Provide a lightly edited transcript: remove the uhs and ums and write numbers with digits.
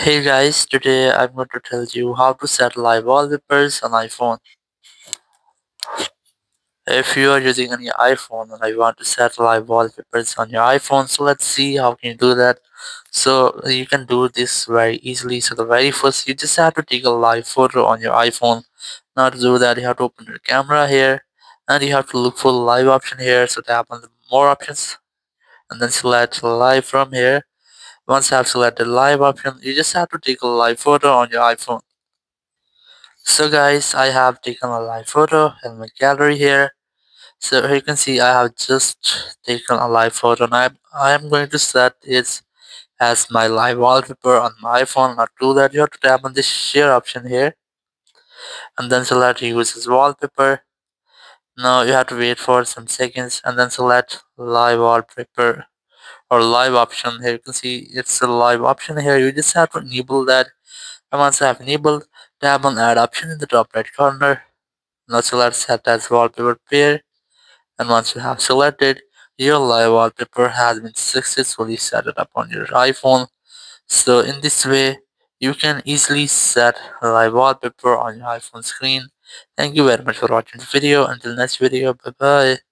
Hey guys, today I'm going to tell you how to set live wallpapers on iPhone. If you are using any iPhone and I want to set live wallpapers on your iPhone, so let's see how can you do that. So you can do this very easily. So the very first, you just have to take a live photo on your iPhone. Now to do that, you have to open your camera here, and you have to look for the live option here. So tap on the more options, and then select live from here. Once you have selected live option, you just have to take a live photo on your iPhone. So guys, I have taken a live photo in my gallery here. So here you can see I have just taken a live photo and I am going to set it as my live wallpaper on my iPhone. Now to do that, you have to tap on this share option here and then select use as wallpaper. Now you have to wait for some seconds and then select live wallpaper or live option. Here you can see it's a live option here. You just have to enable that. And once I have enabled, tap on add option in the top right corner. Now select set as wallpaper pair, and once you have selected, your live wallpaper has been successfully set up on your iPhone. So in this way, you can easily set a live wallpaper on your iPhone screen. Thank you very much for watching the video. Until next video, bye bye.